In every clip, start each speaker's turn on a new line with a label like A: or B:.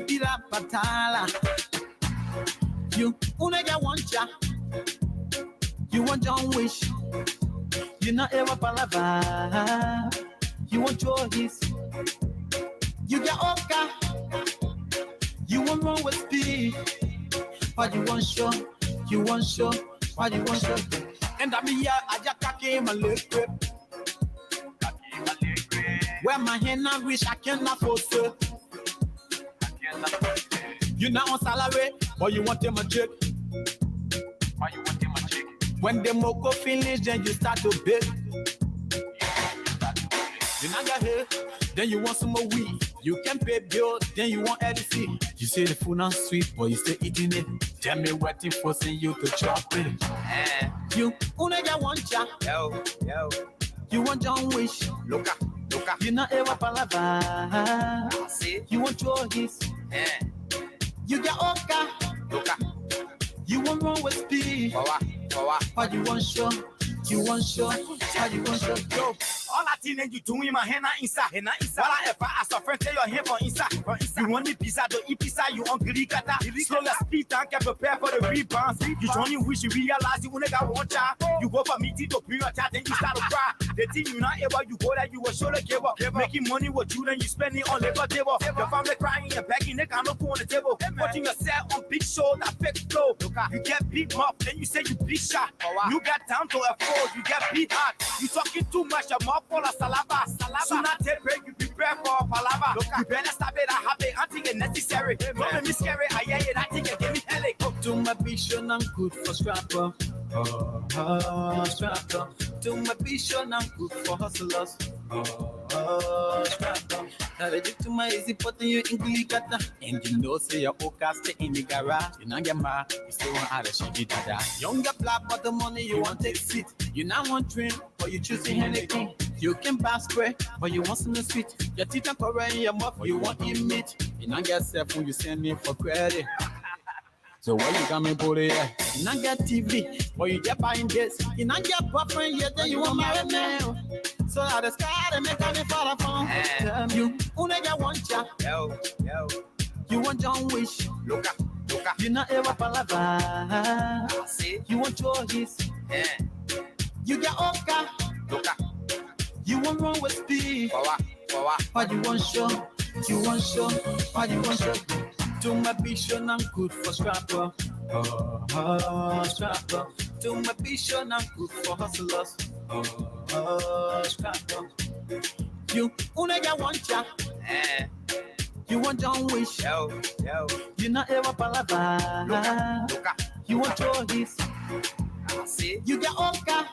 A: Sibiripira patala. You unega want ya. You want John Wish. You not ever palava. You want choice. You get Oka. You want wrong with speed. What you want show? You want show? What you want show? And I mean, I just came a little grip. Where my hand not reach, I cannot force it. You not on salary, but you want them a check. Why you want them a check? When the moko finish, then you start to bid. You not got here, then you want some more weed. You can pay bills, then you want LC. You say the food not sweet, but you still eating it. Tell me what it forcing you to chop it. You unega want ya. Yo. You want John Wish. Look. You not ever palava. You want choice. You get Oka. You want wrong with speed. What you want show? You want show? What you want show? Yo. All I think you doing my hand inside. While I ask friend, tell your hand from inside. You want the pizza, don't eat pizza, you hungry kata. Slow your speed down, get prepared for the rebounds. You only wish you realize you only got one child. You go for meeting to bring your child, then you start to cry. The thing you not able, you go there, you will surely give up. Making money with you, then you spend it on labor table. Your family crying and begging, they cannot go on the table. Watching yourself on big show, that fake flow. You get beat up, then you say you beat shot. You got down to a fold, you get beat hard. You talking too much, your mouth full of salaba. Soon I take break, you prepare for a palava. You better stop it, I have it, I think it's necessary. Don't make me scary, I hear it, I think it give me headache. To my vision, I'm good for strapper. Strapper. To my vision, I'm good for hustlers. Strapper. Now they to my easy putting you in Glikata. And you know, say your Oka stay in the garage. You not get mad, you still want how to shake it dada. Younger black, but the money you want take seat. You not want drink, but you choosing anything. You can buy spray, but you want something sweet. Your teeth are covering your mouth, but you want eat meat. You not get self when you send me for credit. So why you got me bully? You not get TV, but you get buying this. You not get boyfriend yet, then you want marry me. So out the sky, they make me fall upon. You unega want ya. Yo. You want John Wish. Look. You not ever palava. You want choice. You get Oka. You want wrong with speed. What you want show? You want show? What you want show? To my vision, I'm good for strapper. Strapper. To my vision, I'm good for hustlers. Strapper. You unega want ya. You want John Wish. Yo. You not ever palava. You want choice. You get Oka.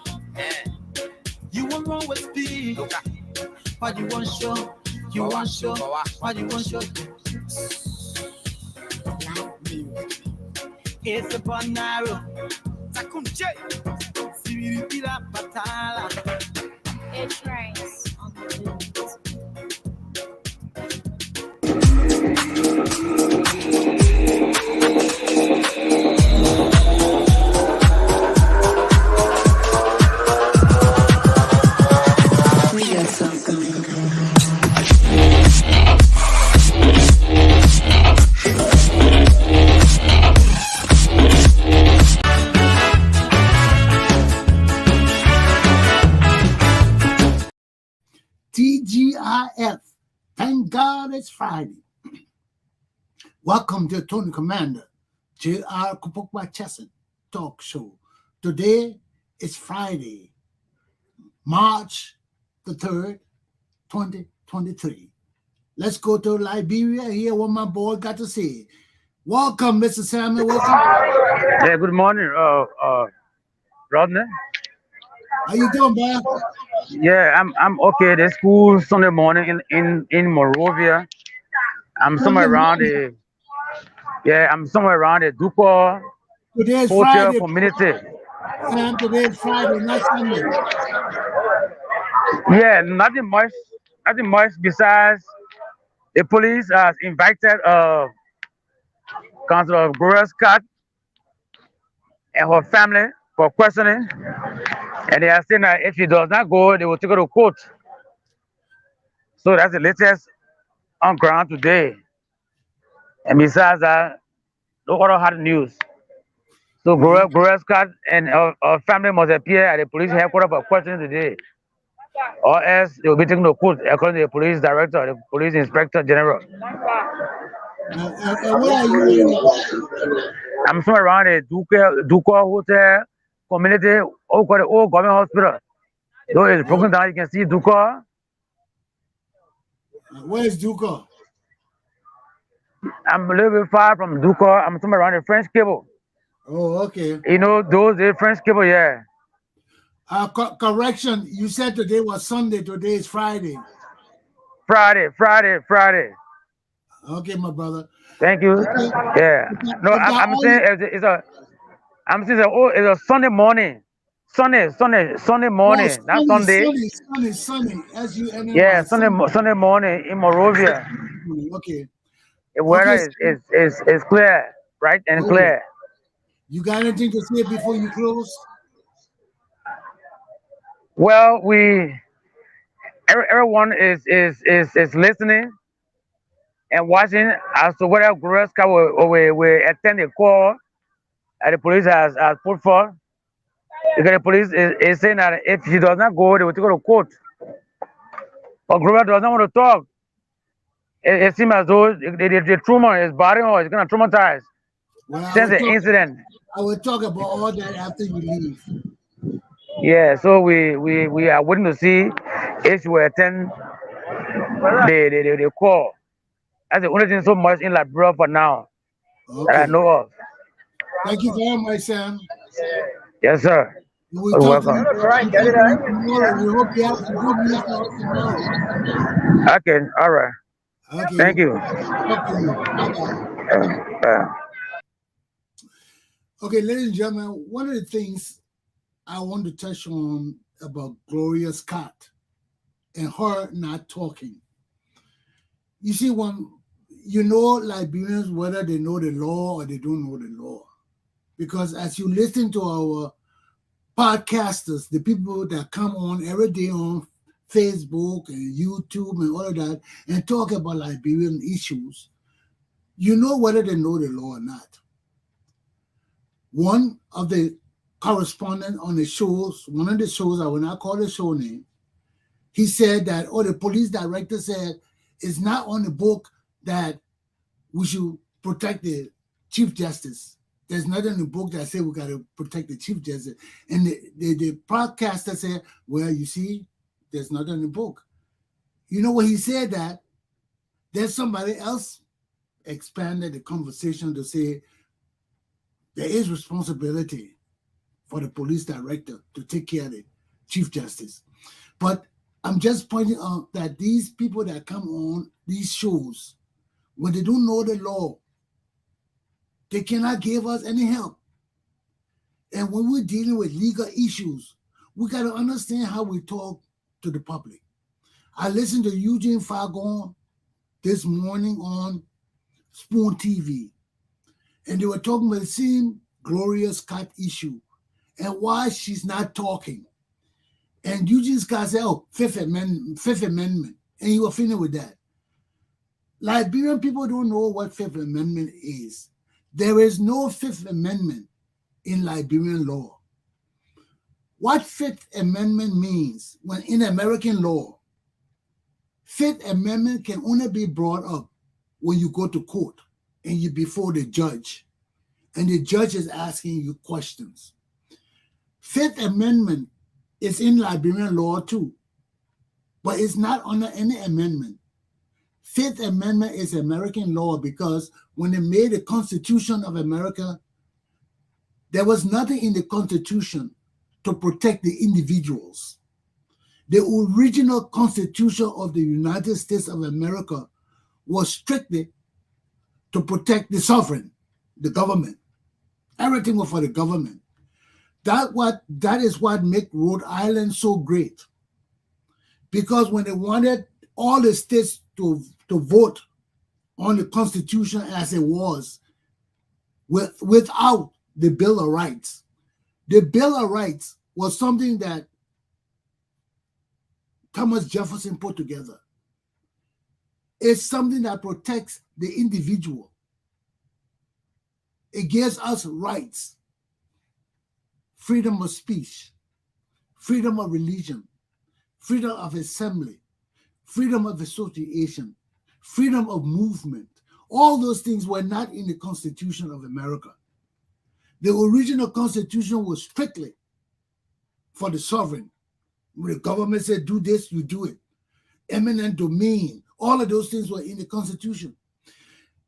A: You want wrong with speed. What you want show? You want show? What you want show? It's a banaro. Takunche. Sibiripira patala.
B: It's rice on the beat.
C: TGIF. Thank God it's Friday. Welcome to Tony Commander, Glapohkpa Chesson talk show. Today is Friday, March the 3rd, 2023. Let's go to Liberia, hear what my boy got to say. Welcome, Mr. Samuel. Welcome.
D: Yeah, good morning, Rodney.
C: How you doing, man?
D: Yeah, I'm okay. The school Sunday morning in Monrovia. I'm somewhere around the Dupo
C: Today's
D: Hotel
C: Friday.
D: community.
C: Sam, today's Friday, not Sunday.
D: Yeah, nothing much besides the police has invited Councilor Gloria Scott and her family for questioning. And they are saying that if he does not go, they will take her to court. So that's the latest on ground today. And besides that, no other hard news. So Glapohkpa and our family must appear at the police headquarters for questioning today, or else they will be taken to court according to the police director, the police inspector general.
C: And where are you right now?
D: I'm somewhere around the Duke Hotel community, called the old government hospital. Though it's broken down, you can see Duke.
C: Where is Duca?
D: I'm a little bit far from Duke. I'm somewhere around the French cable.
C: Oh, okay.
D: You know those the French cable, yeah.
C: Correction, you said today was Sunday, today is Friday.
D: Friday.
C: Okay, my brother.
D: Thank you.
C: Okay.
D: Yeah. No,
C: Is that
D: I'm
C: all
D: saying
C: you-
D: it's a Sunday morning. Sunday morning, not Sunday.
C: sunny, S-U-N-N-Y.
D: Yeah, Sunday morning in Morovia.
C: Okay.
D: The weather
C: Okay,
D: is clear, bright and
C: okay.
D: clear.
C: You got anything to say before you close?
D: Well, everyone is listening and watching as to whether Glapohkpa will attend the call that the police has put forth. Because the police is saying that if she does not go, they will take her to court. But Glapohkpa does not want to talk. It seems as though the trauma is bothering her. It's going to traumatize
C: Well,
D: since the incident.
C: I will talk about all that after you leave.
D: Yeah, so we are waiting to see if she will attend the call. That's the only thing so much in Liberia for now that I
C: Okay.
D: know of.
C: Thank you very much, Sam.
D: Yes, sir.
C: We
D: You're
C: talk to
D: welcome.
C: you tomorrow. We hope you have some good news for us tomorrow.
D: Okay, all right.
C: Okay.
D: Thank you.
C: Talk to you. Bye-bye. Okay, ladies and gentlemen, one of the things I want to touch on about Gloria Scott and her not talking. You see, when you know Liberians, whether they know the law or they don't know the law, because as you listen to our podcasters, the people that come on every day on Facebook and YouTube and all of that and talk about Liberian issues, you know whether they know the law or not. One of the correspondent on the shows, one of the shows, I will not call the show name, he said that, the police director said, it's not on the book that we should protect the Chief Justice. There's nothing in the book that said we got to protect the Chief Justice. And the podcaster said, well, you see, there's nothing in the book. You know when he said that, then somebody else expanded the conversation to say there is responsibility for the police director to take care of the Chief Justice. But I'm just pointing out that these people that come on these shows, when they don't know the law, they cannot give us any help. And when we're dealing with legal issues, we got to understand how we talk to the public. I listened to Eugene Fagon this morning on Spoon TV, and they were talking about the same Gloria Scott issue and why she's not talking. And Eugene Scott said, Fifth Amendment. And he was finished with that. Liberian people don't know what Fifth Amendment is. There is no Fifth Amendment in Liberian law. What Fifth Amendment means when in American law, Fifth Amendment can only be brought up when you go to court and you're before the judge, and the judge is asking you questions. Fifth Amendment is in Liberian law too, but it's not under any amendment. Fifth Amendment is American law because when they made the Constitution of America, there was nothing in the Constitution to protect the individuals. The original Constitution of the United States of America was strictly to protect the sovereign, the government. Everything was for the government. That is what made Rhode Island so great. Because when they wanted all the states to vote on the Constitution as it was, without the Bill of Rights. The Bill of Rights was something that Thomas Jefferson put together. It's something that protects the individual. It gives us rights. Freedom of speech, freedom of religion, freedom of assembly, freedom of association, freedom of movement. All those things were not in the Constitution of America. The original Constitution was strictly for the sovereign. When the government said, do this, you do it. Eminent domain, all of those things were in the Constitution.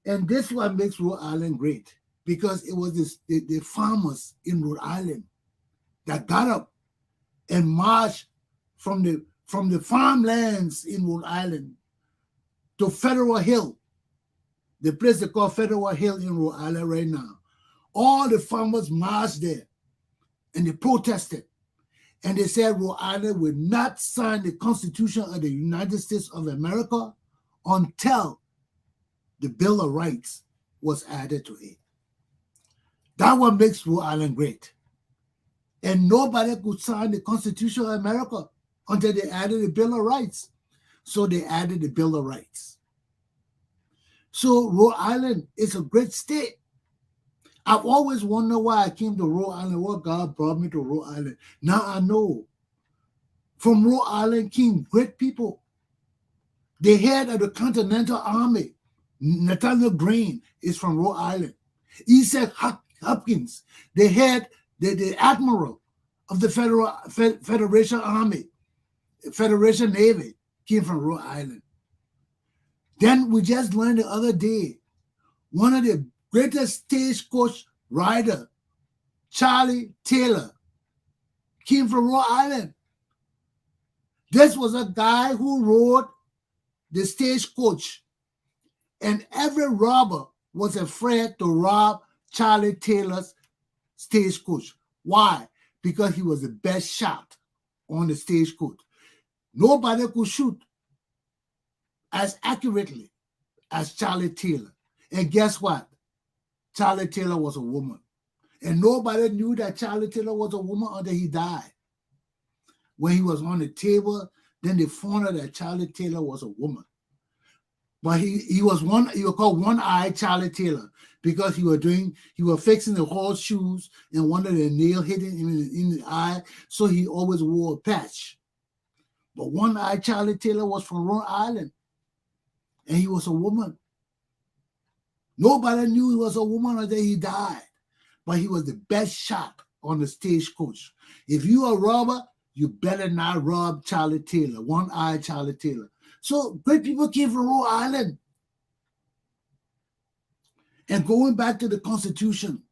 C: And this is what makes Rhode Island great, because it was the farmers in Rhode Island that got up and marched from the farmlands in Rhode Island to Federal Hill, the place they call Federal Hill in Rhode Island right now. All the farmers marched there and they protested. And they said Rhode Island would not sign the Constitution of the United States of America until the Bill of Rights was added to it. That what makes Rhode Island great. And nobody could sign the Constitution of America until they added the Bill of Rights. So they added the Bill of Rights. So Rhode Island is a great state. I've always wondered why I came to Rhode Island, what God brought me to Rhode Island. Now I know. From Rhode Island came great people. The head of the Continental Army, Nathaniel Greene, is from Rhode Island. Isaac Hopkins, the head, the admiral of the Federation Army, Federation Navy, came from Rhode Island. Then we just learned the other day, one of the greatest stagecoach rider, Charlie Taylor, came from Rhode Island. This was a guy who rode the stagecoach, and every robber was afraid to rob Charlie Taylor's stagecoach. Why? Because he was the best shot on the stagecoach. Nobody could shoot as accurately as Charlie Taylor. And guess what? Charlie Taylor was a woman. And nobody knew that Charlie Taylor was a woman until he died. When he was on the table, then they found out that Charlie Taylor was a woman. But he was called One-Eyed Charlie Taylor because he was fixing the horseshoes and one of the nail hit him in the eye, so he always wore a patch. But One-Eyed Charlie Taylor was from Rhode Island, and he was a woman. Nobody knew he was a woman until he died, but he was the best shot on the stagecoach. If you are a robber, you better not rob Charlie Taylor, One-Eyed Charlie Taylor. So great people came from Rhode Island. And going back to the Constitution,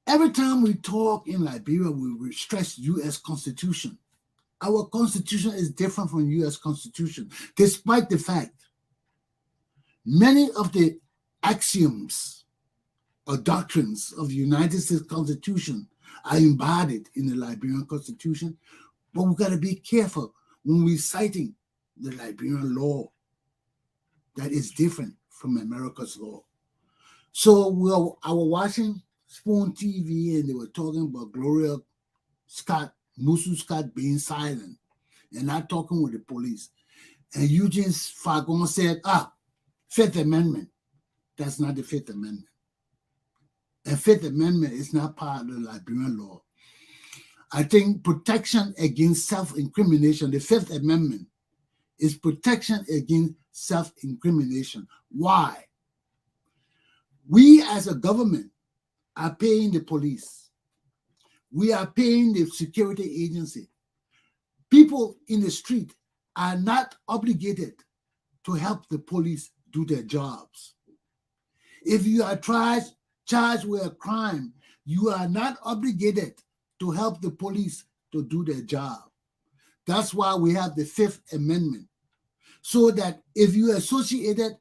C: every time we talk in Liberia, we stress U.S. Constitution. Our Constitution is different from U.S. Constitution, despite the fact many of the axioms or doctrines of the United States Constitution are embodied in the Liberian Constitution, but we've got to be careful when we're citing the Liberian law that is different from America's law. So I was watching Spoon TV and they were talking about Gloria Scott, Musu Scott being silent and not talking with the police. And Eugene Fagon said, Fifth Amendment. That's not the Fifth Amendment. And Fifth Amendment is not part of the Liberian law. I think protection against self-incrimination, the Fifth Amendment, is protection against self-incrimination. Why? We as a government are paying the police. We are paying the security agency. People in the street are not obligated to help the police do their jobs. If you are charged with a crime, you are not obligated to help the police to do their job. That's why we have the Fifth Amendment. So that if you associated,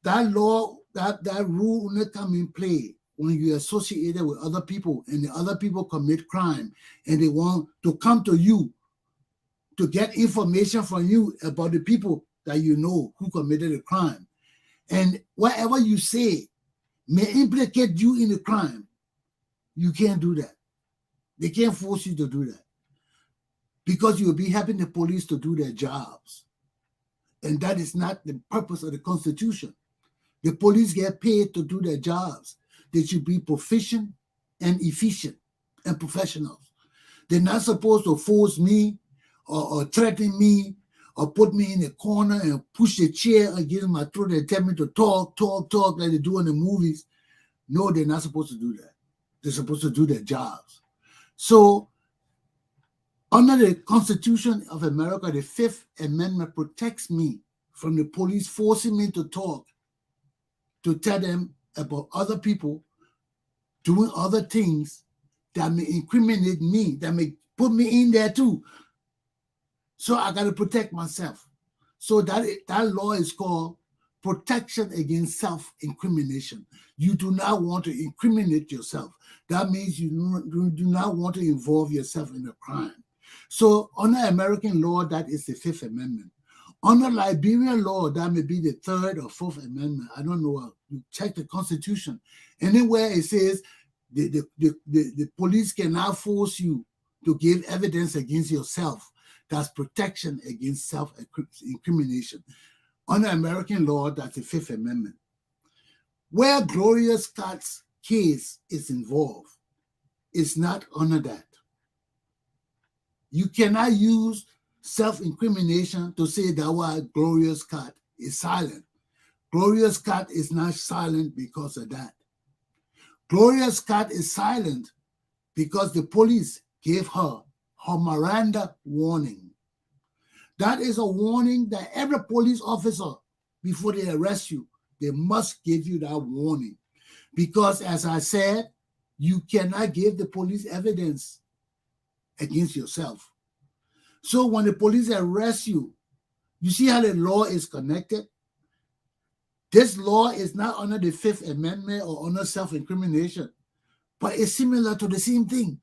C: that law, that rule will not come in play when you associated with other people and the other people commit crime and they want to come to you to get information from you about the people that you know who committed a crime. And whatever you say may implicate you in the crime. You can't do that. They can't force you to do that because you'll be helping the police to do their jobs. And that is not the purpose of the Constitution. The police get paid to do their jobs. They should be proficient and efficient and professionals. They're not supposed to force me or threaten me or put me in a corner and push the chair against my throat and tell me to talk like they do in the movies. No, they're not supposed to do that. They're supposed to do their jobs. So, under the Constitution of America, the Fifth Amendment protects me from the police forcing me to talk, to tell them about other people doing other things that may incriminate me, that may put me in there too. So I got to protect myself. So that law is called protection against self-incrimination. You do not want to incriminate yourself. That means you do not want to involve yourself in a crime. So under American law, that is the Fifth Amendment. Under Liberian law, that may be the Third or Fourth Amendment. I don't know. You check the Constitution. Anywhere it says the police cannot force you to give evidence against yourself. That's protection against self-incrimination. Under American law, that's the Fifth Amendment. Where Gloria Scott's case is involved, it's not under that. You cannot use self-incrimination to say that why Gloria Scott is silent. Gloria Scott is not silent because of that. Gloria Scott is silent because the police gave her Miranda warning. That is a warning that every police officer, before they arrest you, they must give you that warning. Because as I said, you cannot give the police evidence against yourself. So when the police arrest you, you see how the law is connected? This law is not under the Fifth Amendment or under self-incrimination, but it's similar to the same thing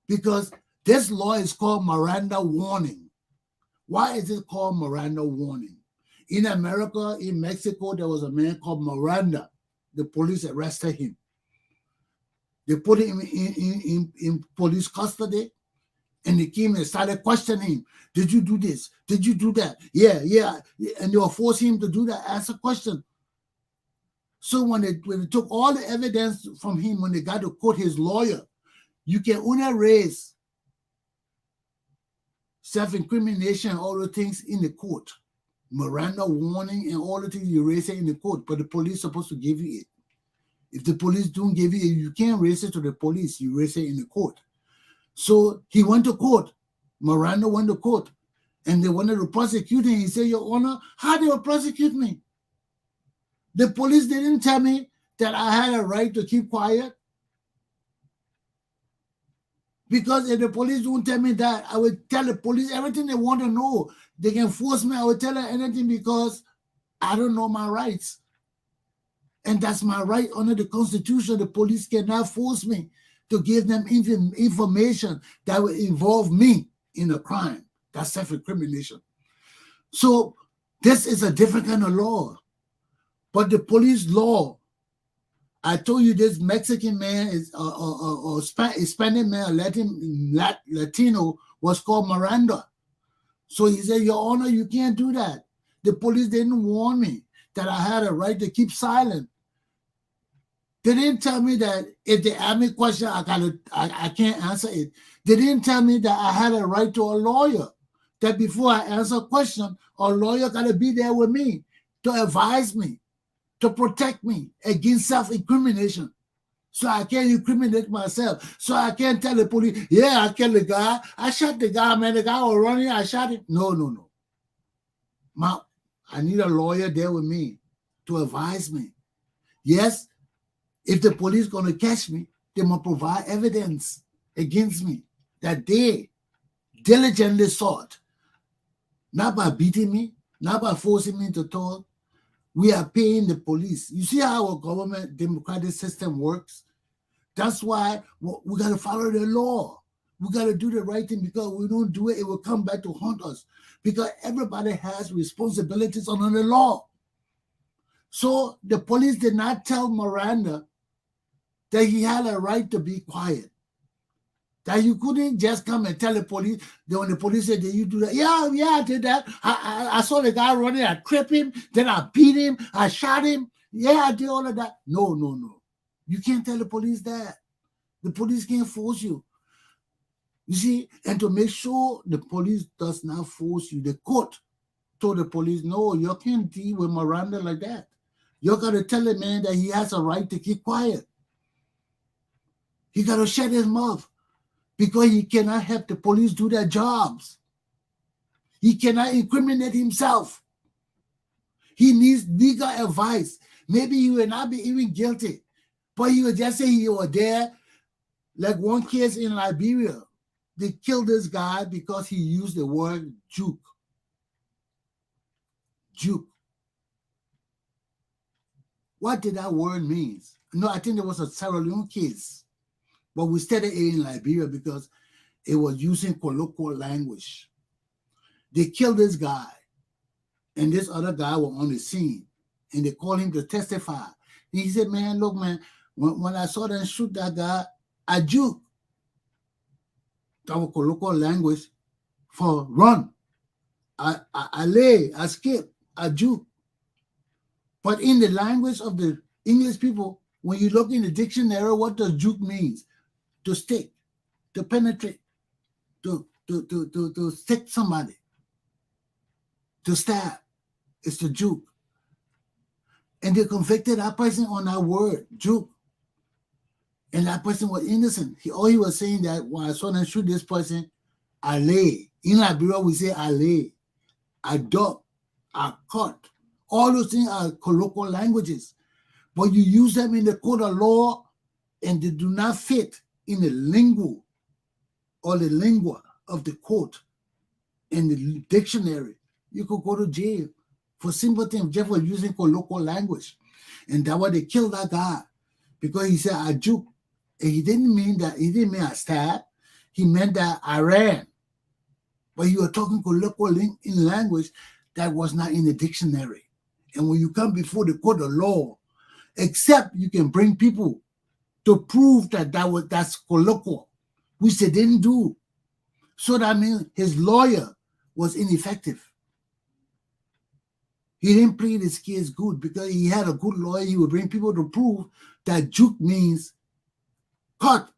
C: because this law is called Miranda warning. Why is it called Miranda warning? In America, in Mexico, there was a man called Miranda. The police arrested him. They put him in police custody. And they came and started questioning him. Did you do this? Did you do that? Yeah. And they were forcing him to do that, ask a question. So when they took all the evidence from him, when they got to court, his lawyer, you can only raise self-incrimination, all the things in the court. Miranda warning and all the things you raise it in the court, but the police are supposed to give you it. If the police don't give you it, you can't raise it to the police. You raise it in the court. So he went to court. Miranda went to court. And they wanted to prosecute him. He said, Your Honor, how they will prosecute me? The police didn't tell me that I had a right to keep quiet. Because if the police don't tell me that, I would tell the police everything they want to know. They can force me. I would tell them anything because I don't know my rights. And that's my right under the Constitution. The police cannot force me to give them information that will involve me in a crime. That's self-incrimination. So this is a different kind of law. But the police law, I told you this Mexican man is or Hispanic man, Latino was called Miranda. So he said, Your Honor, you can't do that. The police didn't warn me that I had a right to keep silent. They didn't tell me that if they ask me a question, I can't answer it. They didn't tell me that I had a right to a lawyer, that before I answer a question, a lawyer got to be there with me to advise me, to protect me against self-incrimination. So I can't incriminate myself. So I can't tell the police, yeah, I killed the guy. I shot the guy, man. The guy was running. I shot him. No. I need a lawyer there with me to advise me. Yes, if the police going to catch me, they must provide evidence against me that they diligently sought, not by beating me, not by forcing me to talk. We are paying the police. You see how our government democratic system works? That's why we got to follow the law. We got to do the right thing, because we don't do it, it will come back to haunt us. Because everybody has responsibilities under the law. So the police did not tell Miranda that he had a right to be quiet. That you couldn't just come and tell the police. Then when the police said, did you do that? Yeah, I did that. I saw the guy running. I tripped him. Then I beat him. I shot him. Yeah, I did all of that. No, no, no. You can't tell the police that. The police can't force you. You see, and to make sure the police does not force you, the court told the police, no, you can't deal with Miranda like that. You got to tell the man that he has a right to keep quiet. He got to shut his mouth because he cannot help the police do their jobs. He cannot incriminate himself. He needs legal advice. Maybe he will not be even guilty, but he will just say he was there. Like one case in Liberia, they killed this guy because he used the word juke. Juke. What did that word mean? No, I think there was a Sierra Leone case, but we studied it in Liberia because it was using colloquial language. They killed this guy, and this other guy was on the scene, and they called him to testify. And he said, man, look, man, when I saw them shoot that guy, I juke. That was colloquial language for run. I lay, I skip, I juke. But in the language of the English people, when you look in the dictionary, what does juke means? To stick, to penetrate, to stick somebody, to stab. It's the juke. And they convicted that person on that word, juke. And that person was innocent. All he was saying that when I saw them shoot this person, I lay. In Liberia, we say I lay, I duck, I cut. All those things are colloquial languages. But you use them in the court of law and they do not fit in the lingo or the lingua of the court in the dictionary. You could go to jail for simple things just for using colloquial language. And that's why they killed that guy. Because he said, I juke. And he didn't mean I stab. He meant that I ran. But you were talking colloquial in language that was not in the dictionary. And when you come before the court of law, except you can bring people to prove that's colloquial, which they didn't do. So that means his lawyer was ineffective. He didn't plead his case good because he had a good lawyer. He would bring people to prove that juke means cut,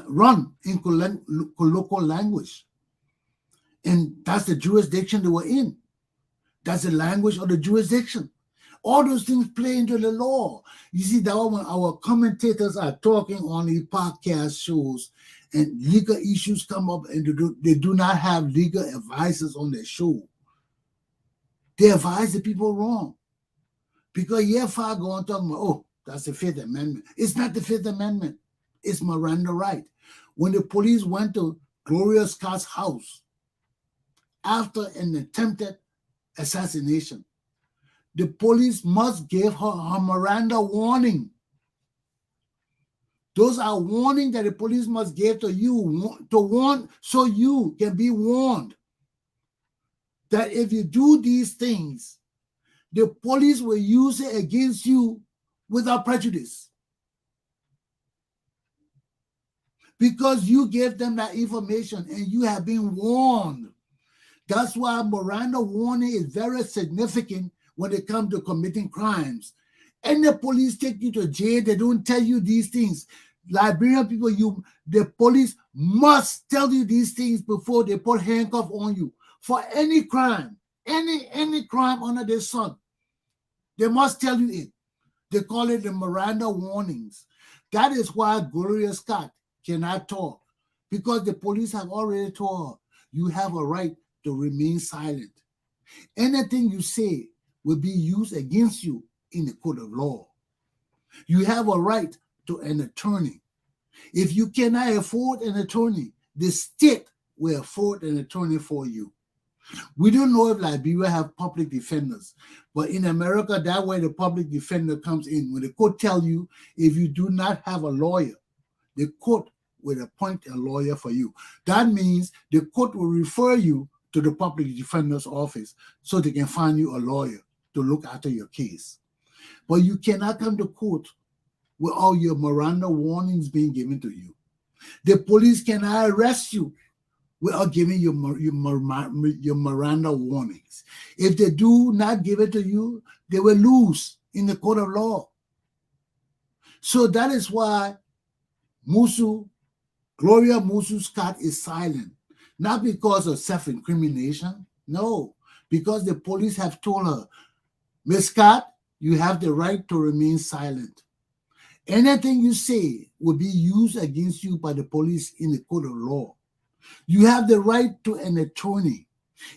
C: run in colloquial language. And that's the jurisdiction they were in. That's the language of the jurisdiction. All those things play into the law. You see, that when our commentators are talking on the podcast shows and legal issues come up and they do not have legal advisors on their show, they advise the people wrong. Because far going talking about, oh, that's the Fifth Amendment. It's not the Fifth Amendment. It's Miranda right. When the police went to Gloria Scott's house after an attempted assassination, the police must give her Miranda warning. Those are warnings that the police must give to you to warn, so you can be warned that if you do these things, the police will use it against you without prejudice. Because you gave them that information and you have been warned. That's why Miranda warning is very significant when it comes to committing crimes. And the police take you to jail, they don't tell you these things. Liberian people, the police must tell you these things before they put handcuffs on you. For any crime, any crime under the sun, they must tell you it. They call it the Miranda warnings. That is why Gloria Scott cannot talk, because the police have already told her, you have a right to remain silent. Anything you say will be used against you in the court of law. You have a right to an attorney. If you cannot afford an attorney, the state will afford an attorney for you. We don't know if Liberia have public defenders, but in America, that way the public defender comes in. When the court tells you, if you do not have a lawyer, the court will appoint a lawyer for you. That means the court will refer you to the public defender's office so they can find you a lawyer to look after your case. But you cannot come to court with all your Miranda warnings being given to you. The police cannot arrest you without giving you your Miranda warnings. If they do not give it to you, they will lose. in the court of law. So that is why Gloria Musu Scott is silent. Not because of self-incrimination, no, because the police have told her, Miss Scott, you have the right to remain silent. Anything you say will be used against you by the police in the court of law. You have the right to an attorney.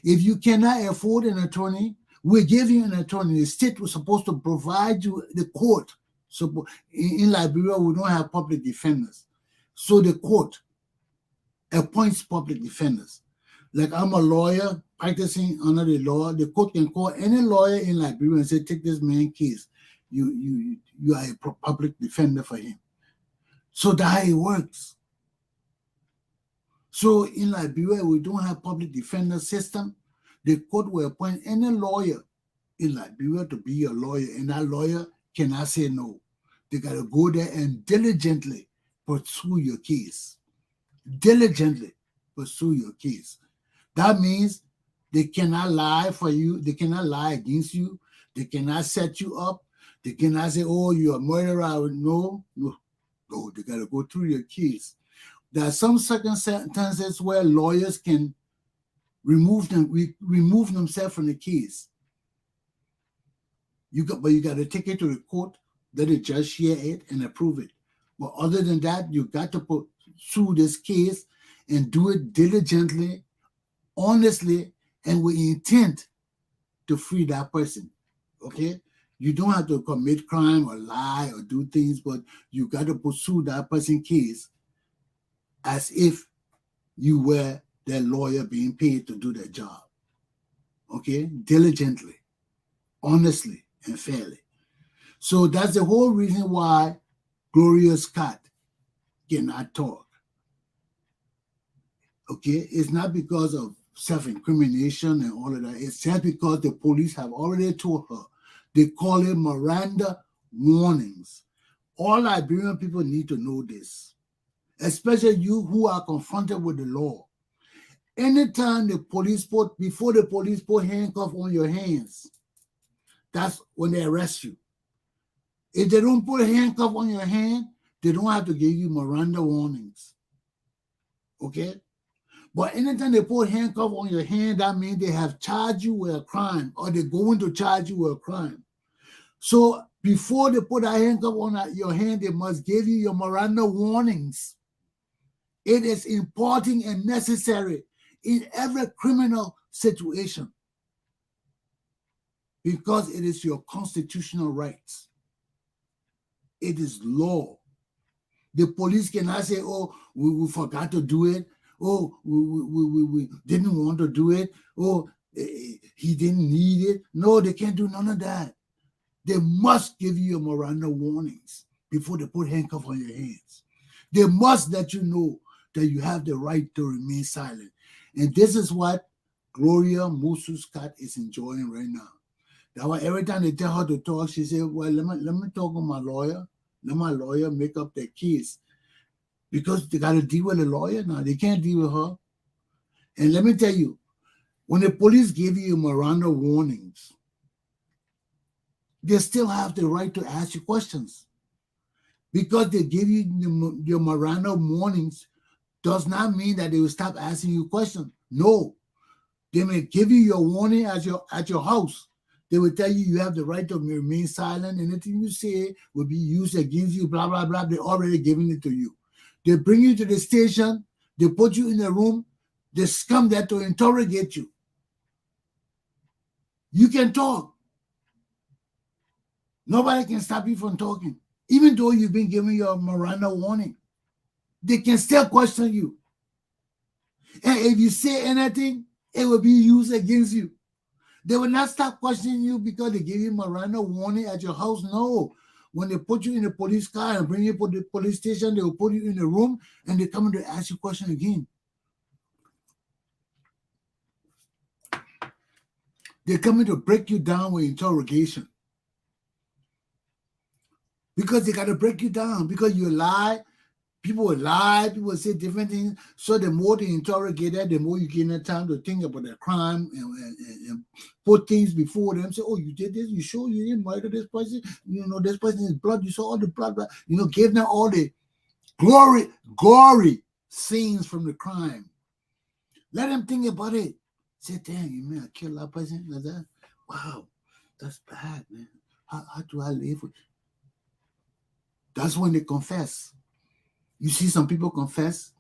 C: If you cannot afford an attorney, we give you an attorney. The state was supposed to provide you the court. So in Liberia, we don't have public defenders. So the court appoints public defenders. Like I'm a lawyer practicing under the law. The court can call any lawyer in Liberia and say, take this man's case. You are a public defender for him. So that's how it works. So in Liberia, we don't have public defender system. The court will appoint any lawyer in Liberia to be a lawyer, and that lawyer cannot say no. They got to go there and diligently pursue your case. Diligently pursue your case. That means they cannot lie for you. They cannot lie against you. They cannot set you up. They cannot say, oh, you're a murderer. No. They got to go through your case. There are some circumstances where lawyers can remove themselves from the case. But you got to take it to the court, let the judge hear it and approve it. But other than that, you got to pursue this case and do it diligently, honestly, and with intent to free that person. Okay? You don't have to commit crime or lie or do things, but you got to pursue that person's case as if you were their lawyer being paid to do their job. Okay? Diligently, honestly, and fairly. So that's the whole reason why Gloria Scott cannot talk. Okay? It's not because of self-incrimination and all of that. It's just because the police have already told her. They call it Miranda warnings. All Liberian people need to know this, especially you who are confronted with the law. Anytime before the police put handcuffs on your hands, that's when they arrest you. If they don't put a handcuff on your hand, they don't have to give you Miranda warnings. Okay? But anytime they put handcuff on your hand, that means they have charged you with a crime or they're going to charge you with a crime. So before they put a handcuff on your hand, they must give you your Miranda warnings. It is important and necessary in every criminal situation because it is your constitutional rights. It is law. The police cannot say, oh, we forgot to do it. Oh, we didn't want to do it. Oh, he didn't need it. No, they can't do none of that. They must give you your Miranda warnings before they put handcuffs on your hands. They must let you know that you have the right to remain silent. And this is what Gloria Musu Scott is enjoying right now. That's why every time they tell her to talk, she said, well, let me talk with my lawyer. Let my lawyer make up their case. Because they got to deal with a lawyer now. They can't deal with her. And let me tell you, when the police give you Miranda warnings, they still have the right to ask you questions. Because they give you your Miranda warnings does not mean that they will stop asking you questions. No. They may give you your warning at your house. They will tell you have the right to remain silent. Anything you say will be used against you, blah, blah, blah. They're already giving it to you. They bring you to the station. They put you in a room. They come there to interrogate you. You can talk. Nobody can stop you from talking. Even though you've been given your Miranda warning, they can still question you. And if you say anything, it will be used against you. They will not stop questioning you because they give you Miranda warning at your house. No. When they put you in a police car and bring you to the police station, they will put you in a room and they come to ask you a question again. They're coming to break you down with interrogation. Because they got to break you down because you lie People will lie, people will say different things. So the more they interrogate that, the more you gain the time to think about the crime and put things before them. Say, oh, you did this, you sure you didn't murder this person? You know, this person is blood, you saw all the blood. You know, give them all the gory scenes from the crime. Let them think about it. Say, damn, you mean I killed that person like that? Wow, that's bad, man. How do I live with? That's when they confess. You see some people confess.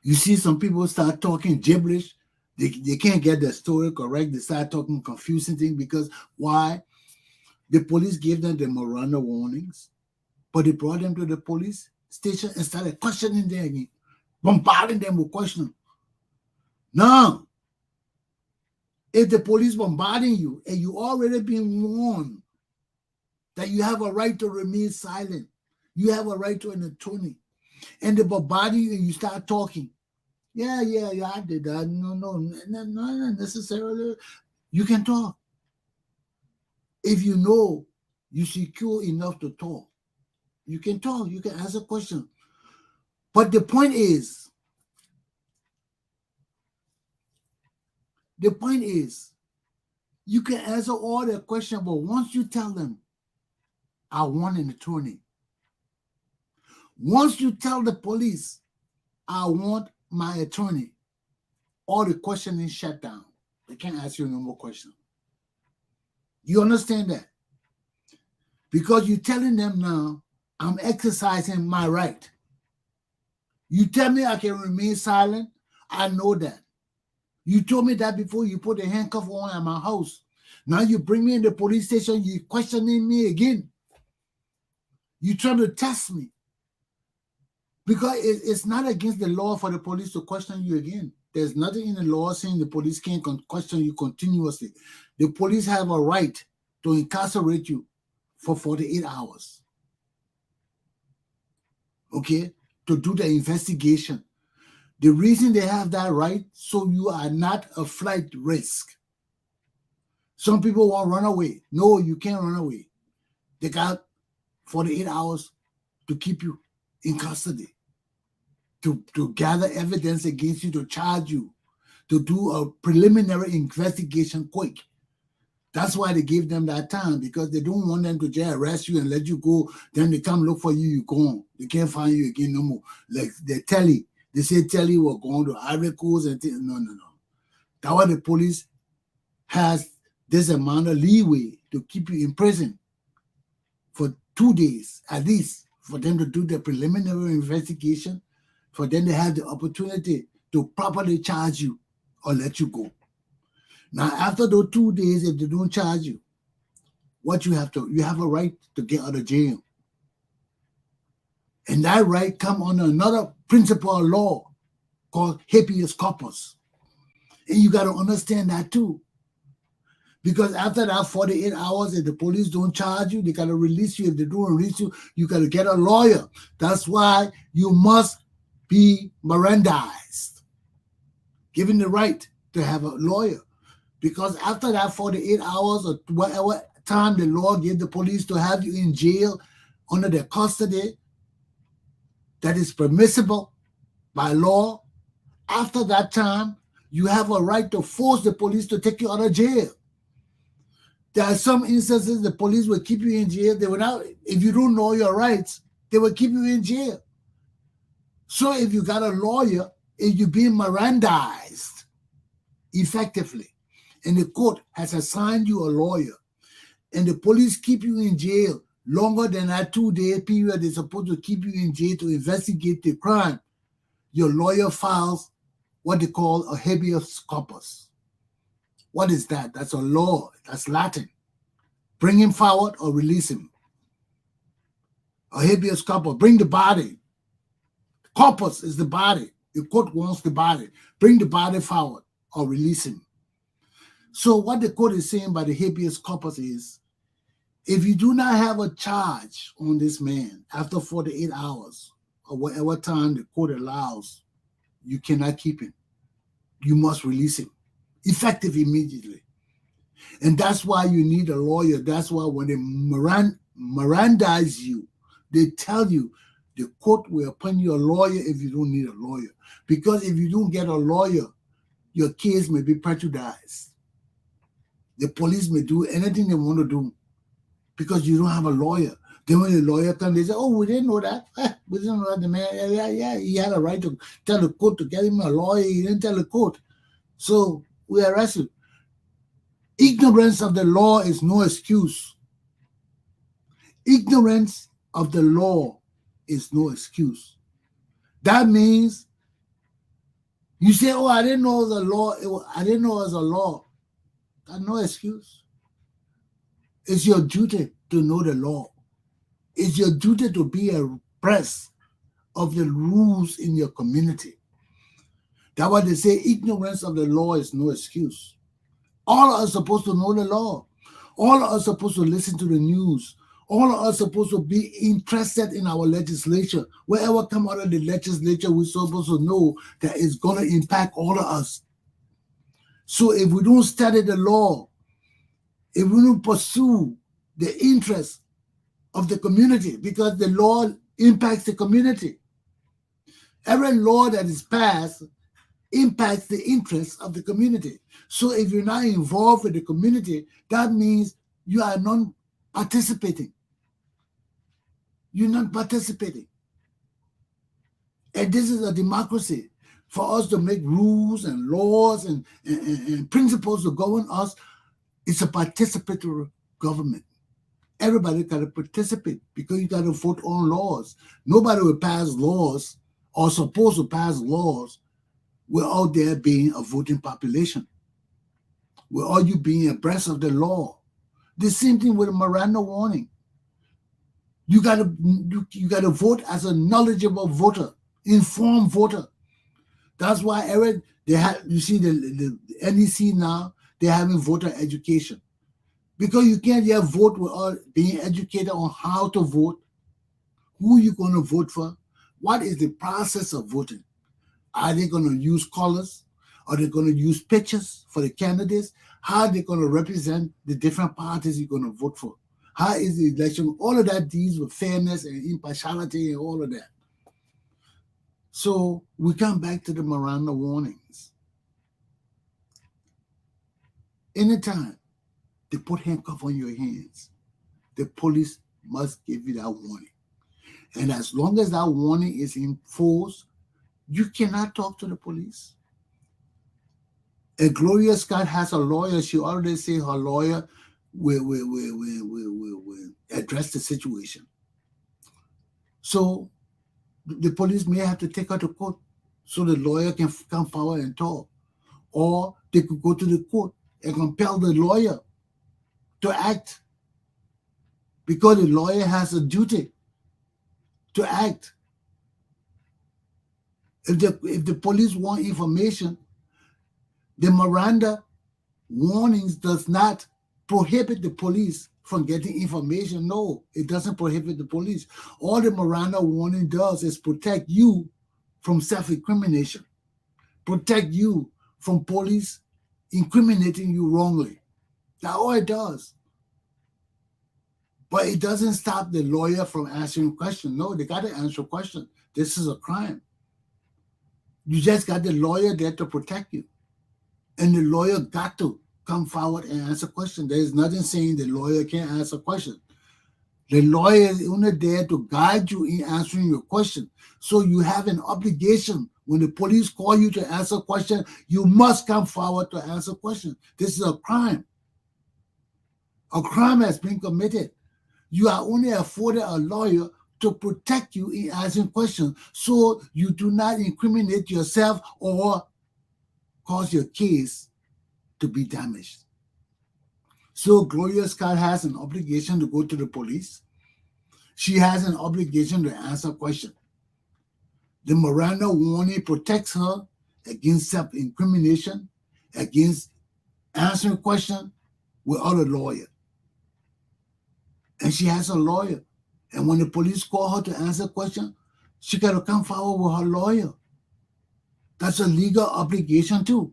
C: You see some people start talking gibberish. They can't get the story correct. They start talking confusing things because why? The police gave them the Miranda warnings, but they brought them to the police station and started questioning them again, bombarding them with questions. Now, if the police bombarding you and you already been warned that you have a right to remain silent, you have a right to an attorney, and they bombard you and you start talking, yeah, I did that. No, not necessarily. You can talk. If you know you're secure enough to talk, you can talk, you can ask a question. But the point is, you can answer all the questions, but once you tell them, I want an attorney. Once you tell the police, I want my attorney, all the questioning shut down. They can't ask you no more questions. You understand that? Because you're telling them now, I'm exercising my right. You tell me I can remain silent, I know that. You told me that before you put a handcuff on at my house. Now you bring me in the police station, you're questioning me again. You're trying to test me. Because it's not against the law for the police to question you again. There's nothing in the law saying the police can't question you continuously. The police have a right to incarcerate you for 48 hours. Okay? To do the investigation. The reason they have that right, so you are not a flight risk. Some people want to run away. No, you can't run away. They got 48 hours to keep you in custody, to gather evidence against you, to charge you, to do a preliminary investigation quick. That's why they give them that time, because they don't want them to just arrest you and let you go. Then they come look for you, you're gone. They can't find you again no more. Like they say Telly will go on to Ivory Coast and things. No. That's why the police has this amount of leeway to keep you in prison for 2 days, at least, for them to do the preliminary investigation, for them to have the opportunity to properly charge you or let you go. Now, after those 2 days, if they don't charge you, you have a right to get out of jail. And that right come under another principle of law called habeas corpus. And you got to understand that too. Because after that 48 hours, if the police don't charge you, they got to release you. If they don't release you, you got to get a lawyer. That's why you must be Mirandized, given the right to have a lawyer. Because after that 48 hours or whatever time the law gave the police to have you in jail under their custody, that is permissible by law, after that time, you have a right to force the police to take you out of jail. There are some instances the police will keep you in jail. If you don't know your rights, they will keep you in jail. So if you got a lawyer, if you're being Mirandized effectively, and the court has assigned you a lawyer, and the police keep you in jail longer than that 2-day period they're supposed to keep you in jail to investigate the crime, your lawyer files what they call a habeas corpus. What is that? That's a law. That's Latin. Bring him forward or release him. A habeas corpus. Bring the body. Corpus is the body. The court wants the body. Bring the body forward or release him. So what the court is saying by the habeas corpus is, if you do not have a charge on this man after 48 hours or whatever time the court allows, you cannot keep him. You must release him, effective immediately. And that's why you need a lawyer. That's why when they Mirandize you, they tell you The court will appoint you a lawyer if you don't need a lawyer. Because if you don't get a lawyer, your case may be prejudiced. The police may do anything they want to do because you don't have a lawyer. Then when the lawyer comes, they say, oh, we didn't know that. We didn't know that. The man, yeah, he had a right to tell the court to get him a lawyer. He didn't tell the court. So we arrest him. Ignorance of the law is no excuse. Ignorance of the law is no excuse. That means you say, oh, I didn't know the law. I didn't know it was a law. That's no excuse. It's your duty to know the law. It's your duty to be abreast of the rules in your community. That's why they say ignorance of the law is no excuse. All of us are supposed to know the law. All of us are supposed to listen to the news. All of us are supposed to be interested in our legislature. Whatever come out of the legislature, we're supposed to know that it's going to impact all of us. So if we don't study the law, if we don't pursue the interests of the community, because the law impacts the community. Every law that is passed impacts the interests of the community. So if you're not involved with the community, that means you are not participating. You're not participating. And this is a democracy. For us to make rules and laws and principles to govern us, it's a participatory government. Everybody got to participate because you got to vote on laws. Nobody will pass laws or supposed to pass laws without there being a voting population, without you being abreast of the law. The same thing with a Miranda warning. You got to vote as a knowledgeable voter, informed voter. That's why you see the NEC now, they're having voter education. Because you can't yet vote without being educated on how to vote, who you're going to vote for, what is the process of voting. Are they going to use colors? Are they going to use pictures for the candidates? How are they going to represent the different parties you're going to vote for? How is the election? All of that deals with fairness and impartiality and all of that. So we come back to the Miranda warnings. Anytime they put handcuffs on your hands, the police must give you that warning. And as long as that warning is enforced, you cannot talk to the police. And Gloria Scott has a lawyer. She already said her lawyer will address the situation. So the police may have to take her to court so the lawyer can come forward and talk. Or they could go to the court and compel the lawyer to act because the lawyer has a duty to act. If the police want information, the Miranda warnings does not prohibit the police from getting information. No, it doesn't prohibit the police. All the Miranda warning does is protect you from self-incrimination, protect you from police incriminating you wrongly. That's all it does. But it doesn't stop the lawyer from answering questions. No, they got to answer questions. This is a crime. You just got the lawyer there to protect you. And the lawyer got to come forward and answer questions. There is nothing saying the lawyer can't answer questions. The lawyer is only there to guide you in answering your question. So you have an obligation. When the police call you to answer a question, you must come forward to answer questions. This is a crime. A crime has been committed. You are only afforded a lawyer to protect you in answering questions so you do not incriminate yourself or cause your case to be damaged. So Gloria Scott has an obligation to go to the police. She has an obligation to answer questions. The Miranda warning protects her against self-incrimination, against answering questions without a lawyer. And she has a lawyer. And when the police call her to answer questions, she got to come forward with her lawyer. That's a legal obligation too.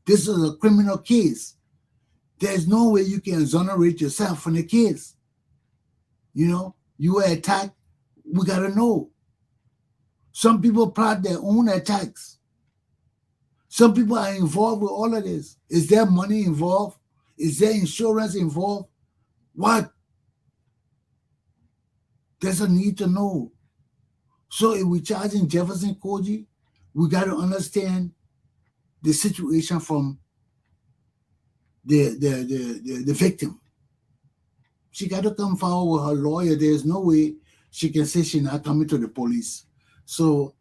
C: This is a criminal case. There's no way you can exonerate yourself from the case. You know, you were attacked, we got to know. Some people plot their own attacks. Some people are involved with all of this. Is there money involved? Is there insurance involved? What? There's a need to know. So if we're charging Jefferson Koji, we got to understand the situation from the victim. She got to come forward with her lawyer. There's no way she can say she's not coming to the police. So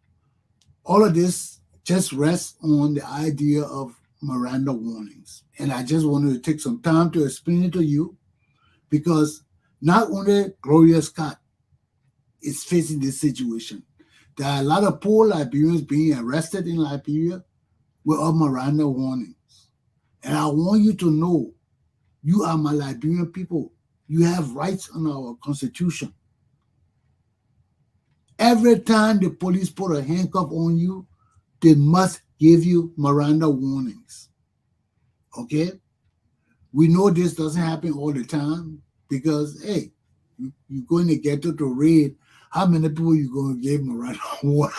C: all of this just rests on the idea of Miranda warnings. And I just wanted to take some time to explain it to you, because not only Gloria Scott is facing this situation, there are a lot of poor Liberians being arrested in Liberia with Miranda warnings. And I want you to know, you are my Liberian people. You have rights under our Constitution. Every time the police put a handcuff on you, they must give you Miranda warnings. Okay? We know this doesn't happen all the time because, hey, you're going to get to the raid. How many people you going to give Miranda warning?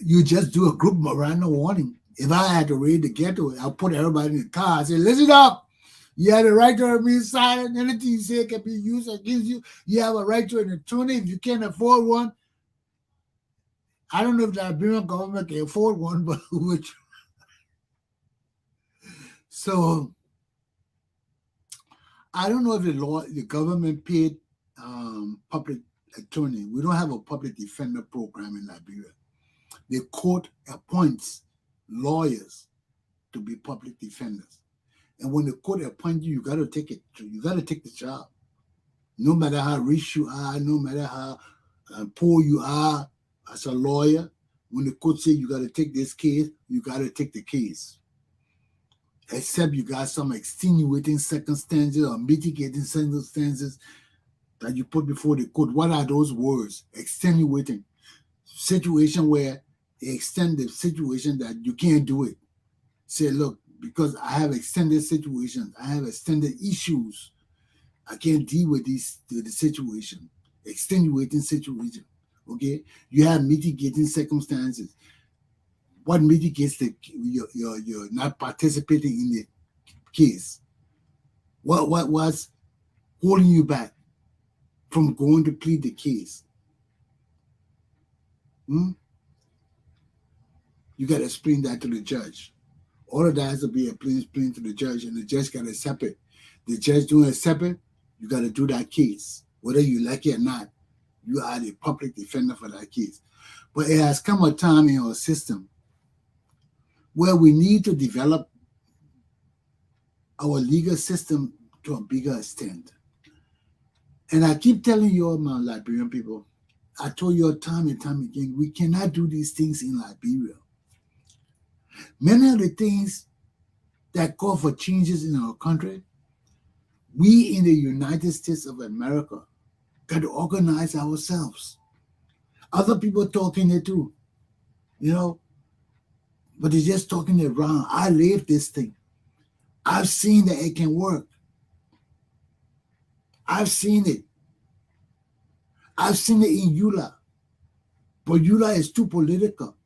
C: You just do a group Miranda warning. If I had to raid the ghetto, I'll put everybody in the car and say, listen up. You have the right to remain silent. Anything you say can be used against you. You have a right to an attorney if you can't afford one. I don't know if the Liberian government can afford one, but which. So I don't know if the government paid public attorney. We don't have a public defender program in Liberia. The court appoints lawyers to be public defenders. And when the court appoints you, you got to take it. You got to take the job. No matter how rich you are, no matter how poor you are as a lawyer, when the court says you got to take this case, you got to take the case. Except you got some extenuating circumstances or mitigating circumstances that you put before the court. What are those words? Extenuating. Situation where they extend the situation that you can't do it. Say, look, because I have extended situations, I have extended issues, I can't deal with the situation. Extenuating situation. Okay? You have mitigating circumstances. What mitigates you're not participating in the case? What was holding you back from going to plead the case? You got to explain that to the judge. All of that has to be explained to the judge, and the judge got to accept it. The judge don't accept it, you got to do that case. Whether you like it or not, you are the public defender for that case. But it has come a time in our system where we need to develop our legal system to a bigger extent. And I keep telling you all, my Liberian people, I told you time and time again, we cannot do these things in Liberia. Many of the things that call for changes in our country, we in the United States of America got to organize ourselves. Other people talking it too, but they're just talking around. I live this thing. I've seen that it can work. I've seen it. I've seen it in EULA. But EULA is too political.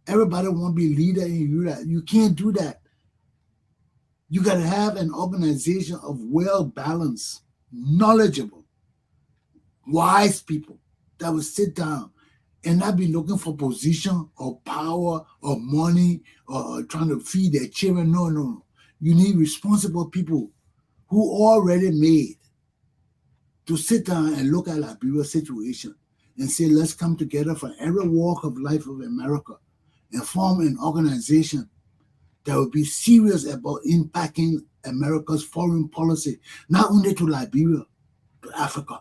C: Everybody want to be leader in EULA. You can't do that. You got to have an organization of well-balanced, knowledgeable, wise people that will sit down and not be looking for position or power or money or trying to feed their children. No. You need responsible people who already made to sit down and look at Liberia's situation and say, let's come together for every walk of life of America and form an organization that will be serious about impacting America's foreign policy, not only to Liberia, to Africa.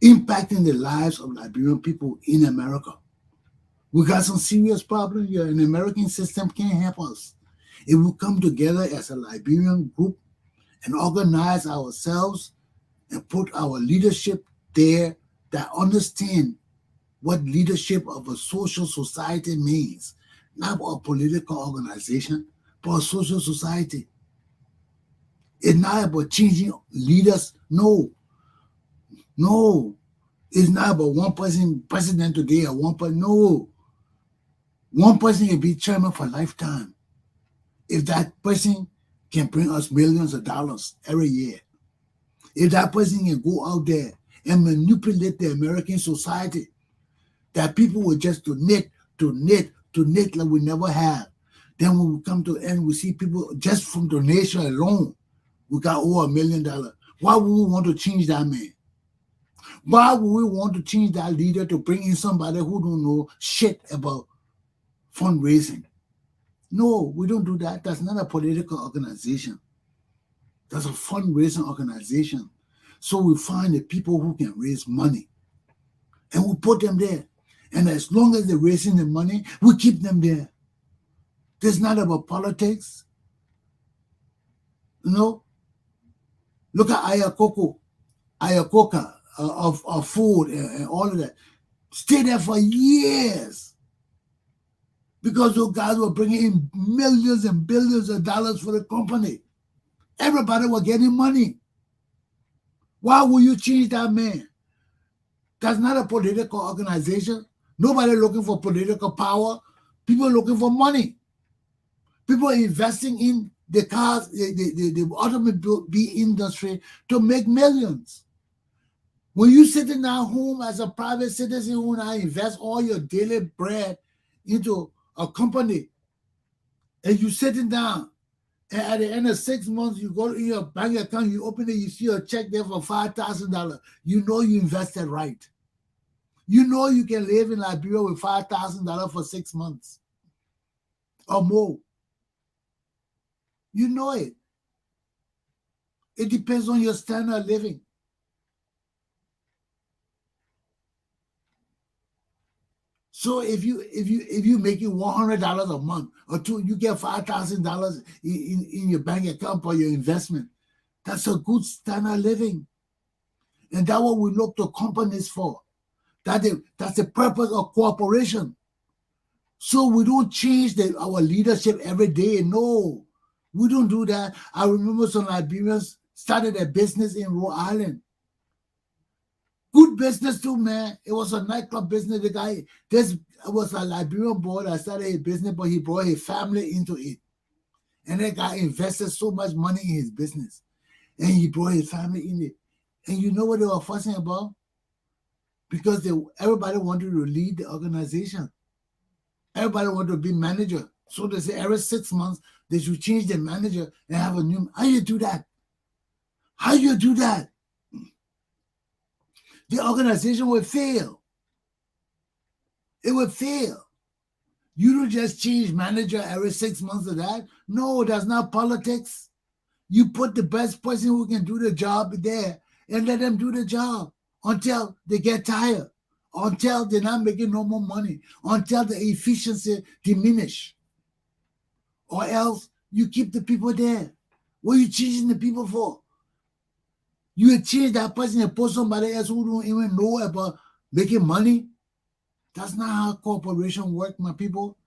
C: Impacting the lives of Liberian people in America. We got some serious problems here, and the American system can't help us. If we come together as a Liberian group and organize ourselves and put our leadership there that understand what leadership of a social society means, not a political organization, but a social society. It's not about changing leaders. No, no. It's not about one person president today or one person. No. One person can be chairman for lifetime. If that person can bring us millions of dollars every year, if that person can go out there and manipulate the American society, that people will just donate like we never have. Then when we come to the end, we see people just from donation alone, we got over $1 million. Why would we want to change that man? Why would we want to change that leader to bring in somebody who don't know shit about fundraising? No, we don't do that. That's not a political organization. That's a fundraising organization. So we find the people who can raise money and we put them there. And as long as they're raising the money, we keep them there. This is not about politics. You know, look at Ayacoca of food and all of that. Stay there for years because those guys were bringing in millions and billions of dollars for the company. Everybody was getting money. Why would you change that man? That's not a political organization. Nobody looking for political power. People looking for money. People investing in the cars, the automobile industry to make millions. When you sitting at home as a private citizen who now invest all your daily bread into a company, and you sitting down, and at the end of 6 months, you go in your bank account, you open it, you see a check there for $5,000. You know you invested right. You know you can live in Liberia with $5,000 for 6 months or more. You know it. It depends on your standard of living. So if you making $100 a month or two, you get $5,000 in your bank account for your investment. That's a good standard of living, and that's what we look to companies for. That's the purpose of cooperation. So we don't change our leadership every day. No, we don't do that. I remember some Liberians started a business in Rhode Island. Good business too, man. It was a nightclub business. The guy, this was a Liberian boy that started a business, but he brought his family into it. And that guy invested so much money in his business. And he brought his family in it. And you know what they were fussing about? Because everybody wanted to lead the organization. Everybody wanted to be manager. So they say every 6 months, they should change the manager and have a new. How you do that? How you do that? The organization will fail. It will fail. You don't just change manager every 6 months of that. No, that's not politics. You put the best person who can do the job there and let them do the job until they get tired, until they're not making no more money, until the efficiency diminish. Or else you keep the people there. What are you changing the people for? You change that person and put somebody else who don't even know about making money. That's not how corporation work, my people.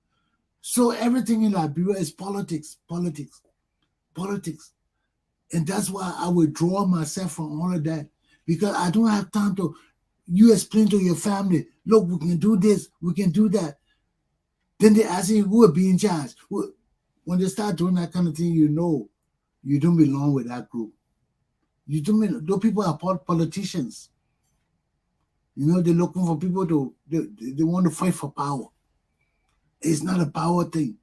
C: So everything in Liberia is politics. And that's why I withdraw myself from all of that. Because I don't have time to, you explain to your family, look, we can do this, we can do that. Then they ask you, who will be in charge? When they start doing that kind of thing, you know you don't belong with that group. You don't mean those people are politicians. You know, they're looking for people they want to fight for power. It's not a power thing.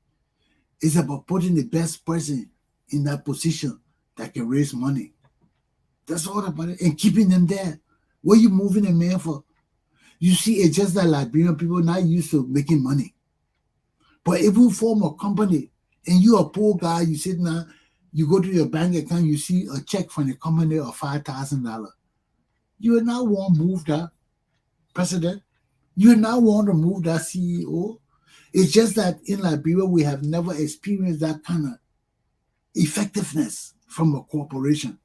C: It's about putting the best person in that position that can raise money. That's all about it. And keeping them there. What are you moving a man for? You see, it's just that Liberian people not used to making money. But if you form a company and you're a poor guy, you sit now, you go to your bank account, you see a check from the company of $5,000. You will not want to move that president. You will not want to move that CEO. It's just that in Liberia, we have never experienced that kind of effectiveness from a corporation.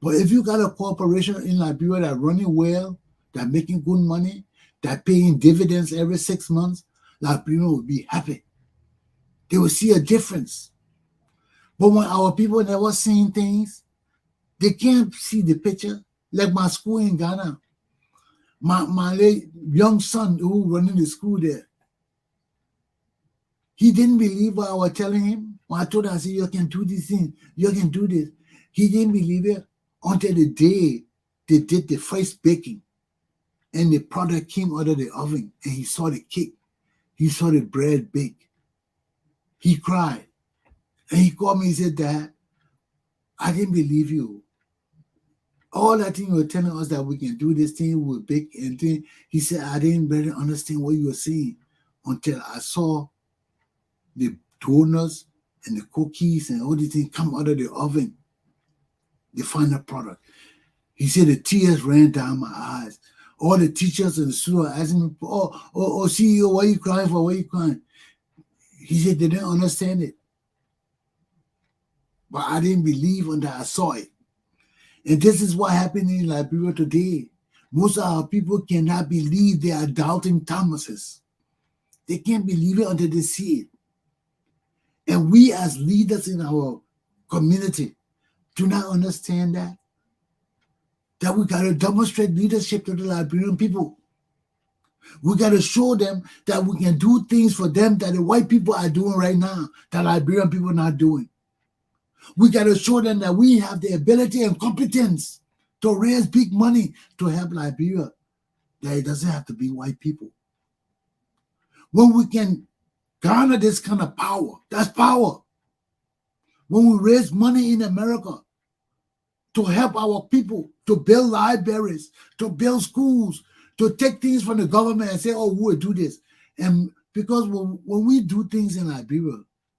C: But if you got a corporation in Liberia that's running well, that making good money, that paying dividends every 6 months, Liberia will be happy. They will see a difference. But when our people never seen things, they can't see the picture. Like my school in Ghana, my late young son who running the school there, he didn't believe what I was telling him. When I told him, I said, you can do this thing, you can do this. He didn't believe it until the day they did the first baking and the product came out of the oven and he saw the cake. He saw the bread bake. He cried. And he called me and said, Dad, I didn't believe you. All that thing you were telling us that we can do this thing with bake and thing. He said, I didn't really understand what you were saying until I saw the donuts and the cookies and all these things come out of the oven, the final product. He said the tears ran down my eyes. All the teachers and the students asking me, CEO, why are you crying for? Why are you crying? He said they didn't understand it. But I didn't believe until I saw it. And this is what happened in Liberia today. Most of our people cannot believe they are doubting Thomases. They can't believe it until they see it. And we as leaders in our community do not understand that we got to demonstrate leadership to the Liberian people. We got to show them that we can do things for them that the white people are doing right now, that Liberian people are not doing. We got to show them that we have the ability and competence to raise big money to help Liberia, that it doesn't have to be white people. When we can garner this kind of power, that's power. When we raise money in America to help our people, to build libraries, to build schools, to take things from the government and say, oh, we will do this. And because when we do things in Liberia,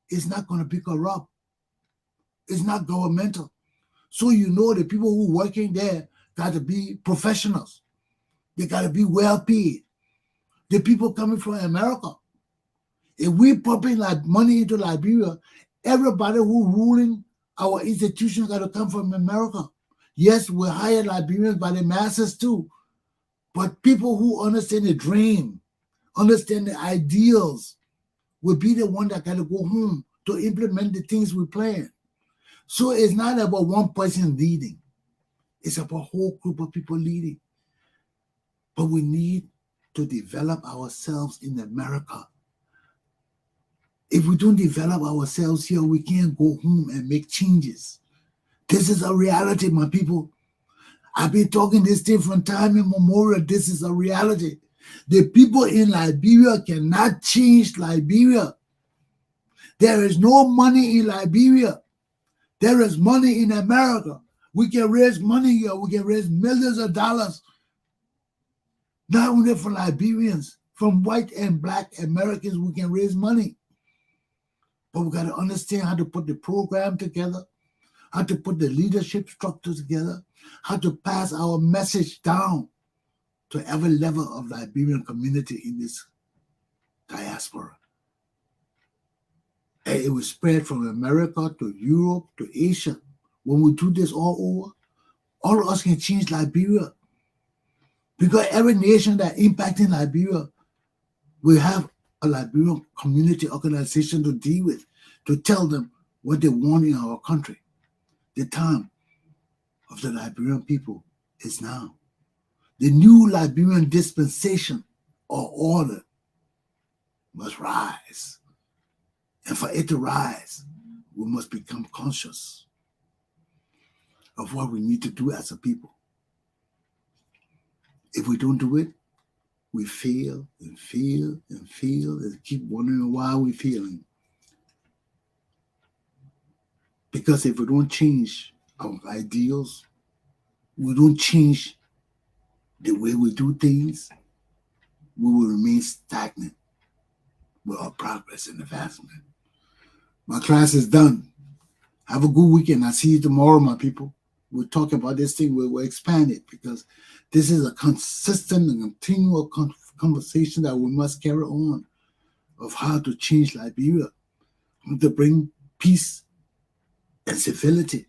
C: it's not going to be corrupt. It's not governmental. So you know the people who are working there got to be professionals. They got to be well paid. The people coming from America. If we pumping like money into Liberia, everybody who ruling our institutions got to come from America. Yes, we hire Liberians by the masses too. But people who understand the dream, understand the ideals, will be the one that got to go home to implement the things we plan. So it's not about one person leading. It's about a whole group of people leading. But we need to develop ourselves in America. If we don't develop ourselves here, we can't go home and make changes. This is a reality, my people. I've been talking this thing from time immemorial. This is a reality. The people in Liberia cannot change Liberia. There is no money in Liberia. There is money in America. We can raise money here. We can raise millions of dollars. Not only for Liberians, from white and black Americans, we can raise money. But we got to understand how to put the program together, how to put the leadership structure together, how to pass our message down to every level of Liberian community in this diaspora. And it will spread from America to Europe to Asia. When we do this all over, all of us can change Liberia. Because every nation that impacting Liberia will have a Liberian community organization to deal with, to tell them what they want in our country. The time of the Liberian people is now. The new Liberian dispensation or order must rise. And for it to rise, we must become conscious of what we need to do as a people. If we don't do it, we fail and fail and fail and keep wondering why we're failing. Because if we don't change our ideals, we don't change the way we do things, we will remain stagnant with our progress and advancement. My class is done. Have a good weekend. I'll see you tomorrow, my people. We'll talk about this thing. We'll expand it because this is a consistent and continual conversation that we must carry on of how to change Liberia, how to bring peace and civility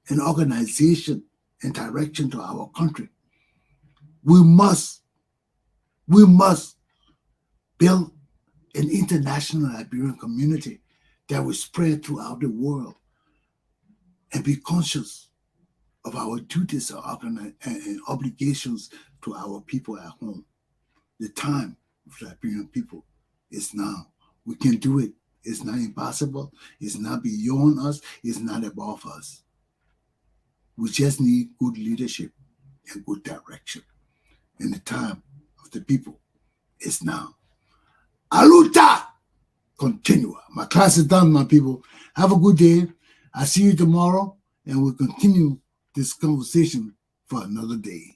C: and organization and direction to our country. We must build an international Liberian community that will spread throughout the world, and be conscious of our duties and obligations to our people at home. The time of Liberian people is now. We can do it. It's not impossible. It's not beyond us. It's not above us. We just need good leadership and good direction. And the time of the people is now. Aluta! Continua. My class is done, my people. Have a good day. I'll see you tomorrow, and we'll continue this conversation for another day.